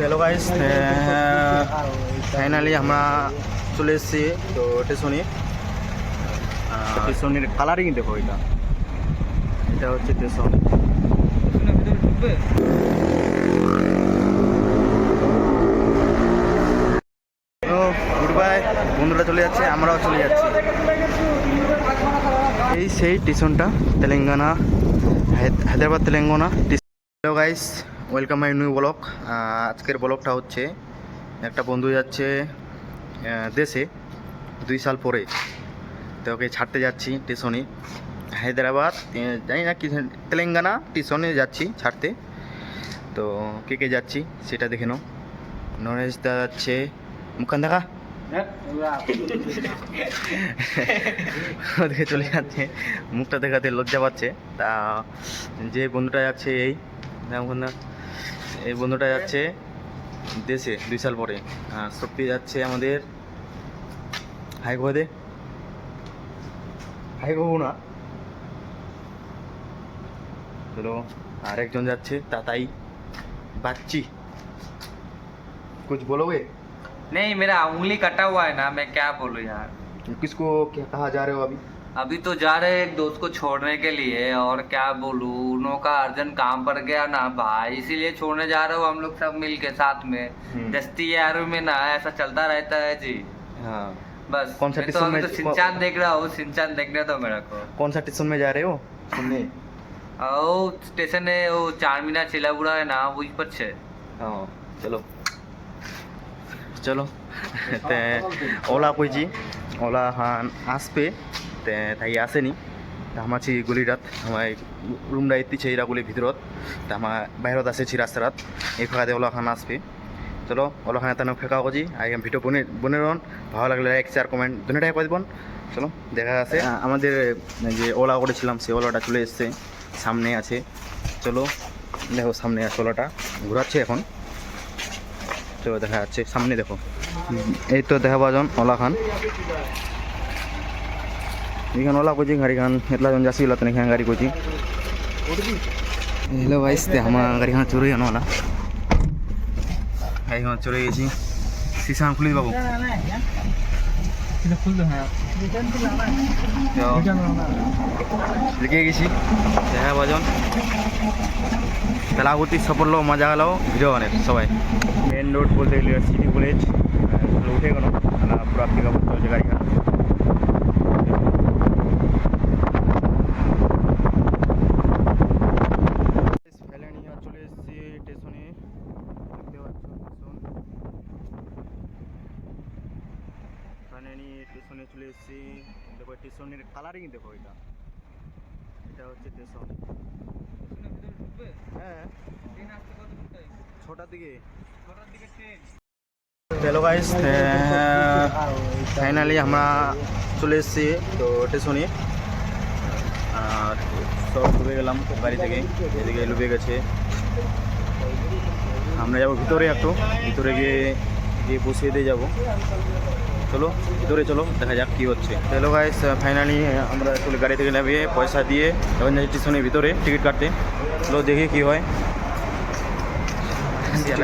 Hello guys, finally আমরা চলে এসেছি তো টেসনের কালারিং দেখো। এটা হচ্ছে টেসন। গুড বাই বন্ধুরা, চলে যাচ্ছে, আমরাও চলে যাচ্ছি। এই সেই টেসনটা Telangana, Hyderabad Telangana. Hello guys, welcome my new vlog. আজকের ব্লগটা হচ্ছে একটা বন্ধু যাচ্ছে দেশে 2 সাল পরে, তো ওকে ছাড়তে যাচ্ছি টেশনে। হায়দ্রাবাদ জানি না কি, তেলেঙ্গানা টেশনে যাচ্ছি ছাড়তে। তো কে কে যাচ্ছি সেটা দেখে নাও। নরেশ দা যাচ্ছে, মুখান দেখা ওদিকে চলে যাচ্ছে, মুখটা দেখাতে লজ্জা পাচ্ছে। তা যে বন্ধুটা যাচ্ছে এই বন্ধুটা যাচ্ছে দেশে 2 সাল পরে। শক্তি যাচ্ছে আমাদের হাইগো না, চলো। আর একজন যাচ্ছে তাতাই বাচ্ची। कुछ बोलोगे? नहीं, मेरा उंगली कटा हुआ है ना, मैं क्या बोलूं यार। किसको क्या कहाँ जा रहे हो अभी? अभी तो जा रहे एक दोस्त को छोड़ने के लिए, और क्या बोलूं, उन्हों का अर्जेंट काम पड़ गया ना भाई, इसीलिए छोड़ने जा रहे हो हम लोग सब मिल के साथ में। दस्ती यारों में ना ऐसा चलता रहता है जी। हाँ, बस कौन सा मैं तो टिशन अभी में तो सिंचान देख रहा हूँ, सिंचान देखने दो मेरे को। कौन सा टिशन में जा रहे हो सुनने? वो स्टेशन है, वो चार मीनार चिलाबुड़ा है ना, वही पर छे। हाँ चलो चलो। ते ওলা কইছি, ওলা হান আসবে, তে তাই আসেনি। তা আমার আছি গলিরাত, আমার রুমটা এতিছে এরা গলির ভিতরত। তা আমার বাহিরত আসেছি রাস্তারাত, এই ফাঁকাতে ওলা খান আসবে। চলো ওলা খান তেন ফেঁকা করছি। আর ভিডিও বনে রন, ভালো লাগলে লাইক শেয়ার কমেন্ট দুটাই করে দেবেন। চলো দেখা আছে। আমাদের যে ওলা করেছিলাম সেই ওলাটা চলে এসছে, সামনে আছে। চলো দেখো, সামনে আছে ওলাটা, ঘোরাচ্ছে এখন। চলো দেখা যাচ্ছে সামনে, দেখো এই তো দেখা পাওয়া ওলা খান। এখানে ওলা করছি, গাড়ি খান এতলা জন যাচ্ছি, ওলা তো এখানে গাড়ি করছি। হ্যালো ভাইস, আমার গাড়ি খান চুরি জানো, ওলা গাড়ি খান চলে গেছি। সিসা খুলে বাবু, লিখে গেছি। দেখা বাজন বেলাগুতি সফল মজা গেল ভিডিও অনেক সবাই। মেন রোড বলতে গেলে সিটি কলেজ উঠে গেল, পুরো পিক আপ চলছে গাড়ি খান। চলে এসেছি স্টেশনে, দেখতে পাচ্ছ স্টেশনে চলে এসেছি। দেখো স্টেশনের কালারিং দেখো, এটা হচ্ছে স্টেশন। হ্যাঁ, 6টার দিকে। হ্যালো গাইস, ফাইনালি আমরা চলে এসেছি তো স্টেশনে। আর সব ডুবে গেলাম গাড়ি থেকে, এদিকে ডুবে গেছে। আমরা যাবো ভিতরে, একটু ভিতরে গিয়ে বসিয়ে দিয়ে যাবো। চলো ভিতরে চলো, দেখা যাক কী হচ্ছে। হ্যালো গাইস, ফাইনালি আমরা চলে গাড়ি থেকে নামিয়ে পয়সা দিয়ে এখন যাই স্টেশনের ভিতরে টিকিট কাটতে। চলো দেখি কী হয়।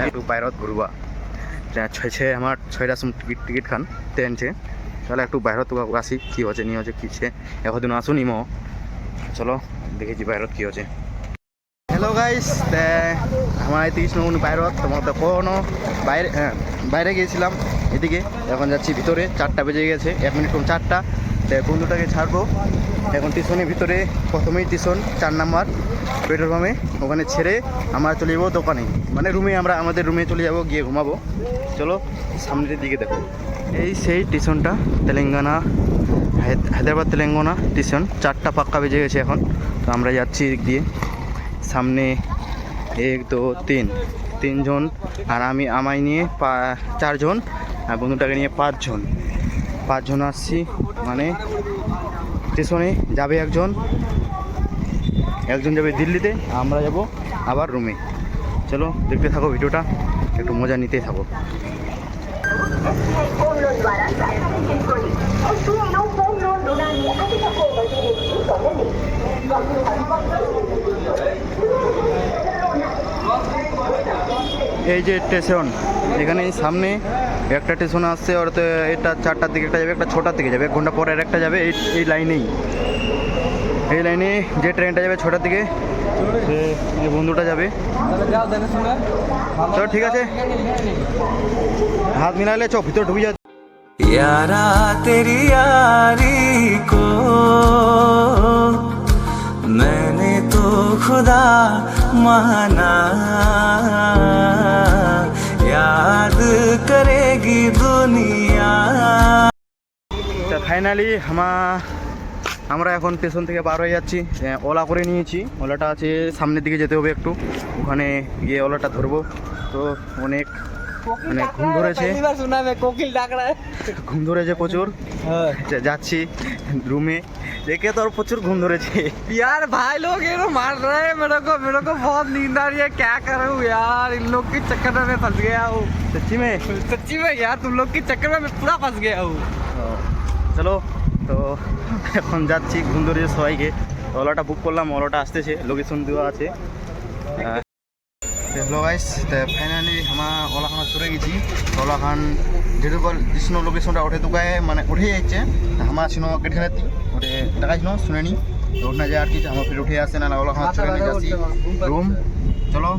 একটু বাইরত ঘুরবা, আমার 6টার সময় টিকিট খান ট্রেনছে। তাহলে একটু বাইরত আসি, কী হচ্ছে নিয়ে হচ্ছে কিছে, এখনদিন আসুনি মো। চলো দেখেছি বাইরত কী হচ্ছে। হ্যালো গাইস, আমার 30 মিনিট বাইরত, তোমার তো কোনো বাইরে গিয়েছিলাম এদিকে, এখন যাচ্ছি ভিতরে। 4টা বেজে গেছে, 1 মিনিট কম 4টা। বন্ধুটাকে ছাড়বো এখন টিউশনের ভিতরে। প্রথমেই টিউশন 4 নাম্বার পেট্রোল পাম্পে, ওখানে ছেড়ে আমরা চলে যাবো দোকানে, মানে রুমে। আমরা আমাদের রুমে চলে যাবো, গিয়ে ঘুমাবো। চলো সামনের দিকে দেখো, এই সেই টিউশনটা তেলেঙ্গানা, হায়দ্রাবাদ তেলেঙ্গানা টিউশন। 4টা পাক্কা বেজে গেছে এখন। তো আমরা যাচ্ছি দিক দিয়ে সামনে। 1 2 3 3জন, আর আমায় নিয়ে 4 জন, আর বন্ধুটাকে নিয়ে 5 জন আসছি। মানে স্টেশনে যাবে একজন যাবে দিল্লিতে, আমরা যাব আবার রুমে। চলো দেখতে থাকো ভিডিওটা, একটু মজা নিতেই থাকো। এই যে স্টেশন, এখানে এই সামনে একটা স্টেশন আসছে, ওর তো এটা 4টার দিকে একটা যাবে, একটা 6টার দিকে যাবে, 1 ঘন্টা পরে আর একটা যাবে। এই লাইনেই, এই লাইনে যে ট্রেনটা যাবে 6টার দিকে, সে এই বন্ধুটা যাবে। চলো ঠিক আছে, হাত মিলাইলে চো ভিতর ঢুকে যা। यारा तेरी यारी को मैंने तो खुदा माना, याद करेगी दुनिया। তা ফাইনালি আমরা এখন স্টেশন থেকে বার হয়ে যাচ্ছি। ওলা করে নিয়েছি, ওলাটা আছে সামনের দিকে যেতে হবে একটু, ওখানে গিয়ে ওলাটা ধরবো। তো অনেক মানে ঘুম ধরেছে, ঘুম ধরেছে প্রচুর। যাচ্ছি রুমে, দেখে তোর প্রচুর ঘুম ধরেছে। यार भाई लोग ये तो मार रहे हैं मेरे को बहुत नींद आ रही है, क्या करूं यार, इन लोग के चक्कर में मैं फंस गया हूँ। सच्ची में यार, तुम लोग के चक्कर में मैं पूरा फंस गया हूँ। চলো, তো এখন যাচ্ছি, ঘুম ধরেছে সবাইকে। ওলাটা বুক করলাম, ওলাটা আসতেছে, লোকেশন দেওয়া আছে। हेलो गाइस, तो फाइनली हम ओला खान चले गई। ओला खान जेटुक जिसनो लोकेशन उठे दुकाय माने उठे जाइए, हम आनो गेट खाने उठे देखाई शुने नी उठना जाए कि हम फिर उठे आसे ना ओला खान चले जासी रूम। चलो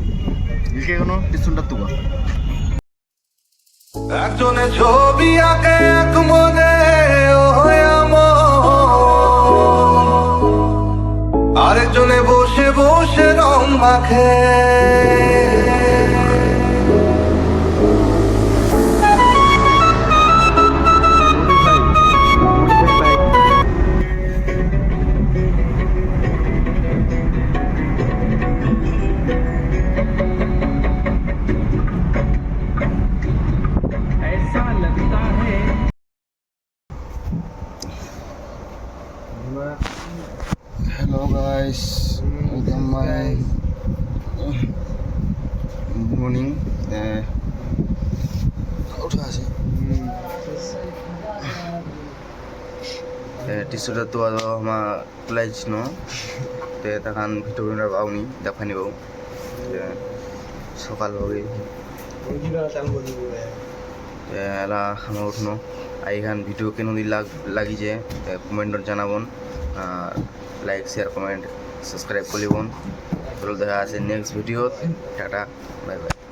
लिखे गो टिशनटा तुका একজনে ছবি আঁকে এক মনে আরেকজনে বসে বসে রং মাখে। Hello guys, welcome my morning. उठा আছে টিস্যুটা তো আমার তুলাইছিল, তো তখন ভিডিওটা পাওনি, দেখানি পাও সকাল হবে এলা আমার উঠনো। আইখান ভিডিও কেন লাগিছে কমেন্টত জানাবন, আর লাইক শেয়ার কমেন্ট সাবস্ক্রাইব করলিবন। চলো দেখা আছে নেক্সট ভিডিওত। Tata, bye by.